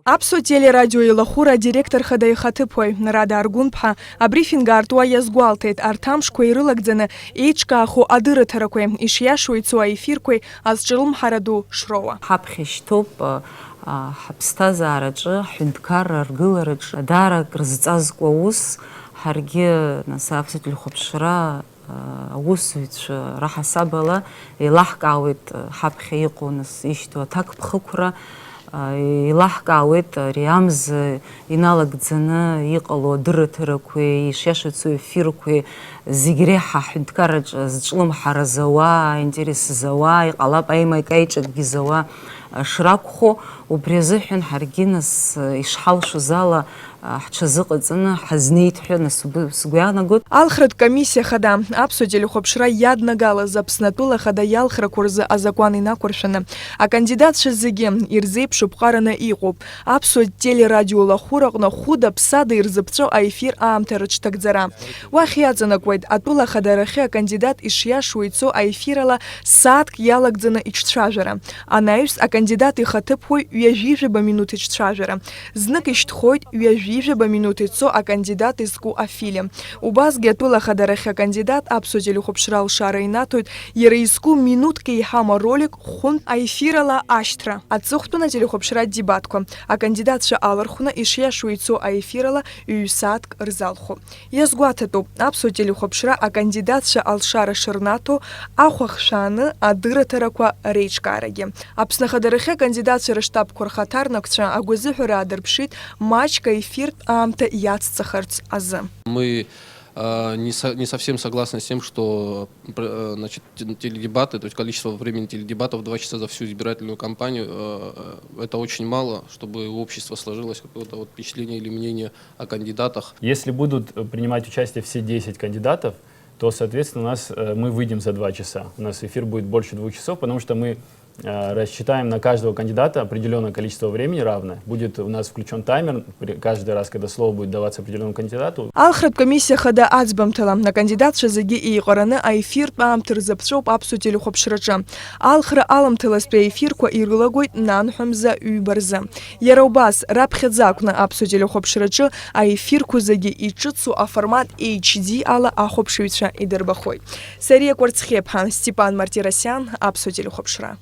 Аԥсуа телерадио илахәыра адиректорхада ихаҭыԥуаҩ Нарада Аргәынԥҳа абрифинг аартуа иазгәалҭеит арҭ амшқәа ирылагӡаны еиҿкаахо адырраҭарақәеи ишиашоу ицо аефирқәеи азҿлымҳара ду шроуа. Ҳаԥхьа ишьҭоуп ҳаԥсҭазаараҿы ҳҳәынҭқарра аргылараҿы даара крызҵазкуа ус ҳаргьы нас аԥсуа телехәаԥшра аусзуҩцәа раҳасабала еилаҳкаауеит ҳаԥхьа иҟоу нас ишьҭоу аҭакԥхықәра илаҳкаауеит ари амза иналагӡаны иҟало адырраҭарақәеи ишиашацу ефирқәеи зегь реиҳа ҳҳәынҭқарраҿы зҿлымҳара зауа, аинтерес зауа, иҟалап аимакаиҿакгьы зауа шракәхо, убри азыҳәан ҳаргьы нас ишҳалшоз ала ҳҽазыҟаҵаны ҳазнеит ҳәа нас сгәы иаанагоит. Алхратә комиссиа хада аԥсуа телехәаԥшра иаднагалаз Аԥснатәыла хада иалхрақәа рзы азакәан инақәыршәаны акандидатцәа зегьы ирзеиԥшу ԥҟараны иҟоуп. Аԥсуа телерадио лахәыраҟны хәыда-ԥсада ирзыԥҵәо аефир аамҭа рыҽҭагӡара. Уахь иаҵанакуеит атәыла хадарахьы акандидат ишиашоу ицо аефирала сааҭк иалагӡаны иҿцәажәара. Анаҩс акандидат ихаҭыԥуаҩ ҩажәижәаба минуҭ иҿцәажәара. Знык ишьҭхоит ҩажәижәаба минуҭ ицо акандидат изку афилиа. Убасгьы атәыла хадарахьы акандидат аԥсуа телехәаԥшра алшара инаҭоит иара изку минуҭк еиҳама ролик хәынтә аефирала ашьҭра. Аҵыхәтәын ателехәаԥшра дебатқәа акандидатцәа алархәны ишиашоу ицо аефирала ҩ-сааҭк рзалхәо. Иазгәаҭатәуп аԥсуа телехәаԥшра акандидатцәа алшара шырнаҭо ахәа хшәааны адырраҭарақәа реиҿкаарагьы. Аԥсны ахадарахьы акандидатцәа рыштабқәа рхаҭарнакцәа агәазыҳәара аадырԥшит маҷк аефиртә аамҭа иацҵахарц азы. Мы не совсем согласны с тем, что значит, теледебаты, то есть количество времени теледебатов 2 часа за всю избирательную кампанию, это очень мало, чтобы у общества сложилось какое-то вот впечатление или мнение о кандидатах. Если будут принимать участие все 10 кандидатов, то, соответственно, мы выйдем за 2 часа. У нас эфир будет больше 2 часов, потому что мы рассчитаем на каждого кандидата определенное количество времени равное. Будет у нас включен таймер каждый раз, когда слово будет даваться определенному кандидату. Алхратә комиссиа хада аӡбамҭала акандидатцәа зегьы еиҟараны аефиртә аамҭа рзаԥҵәоуп аԥсуа телехәаԥшраҿы. Алхра аламҭалазтәи аефирқәа ирылагоит нанҳәамза ҩба рзы. Иара убас раԥхьаӡа акәны аԥсуа телехәаԥшраҿы аефирқәа зегьы иҿыцу аформат HD ала ахәаԥшыҩцәа идырбахоит. Сариа Кәарцхьеԥҳа, Степан Мартиросиан, аԥсуа телехәаԥшра.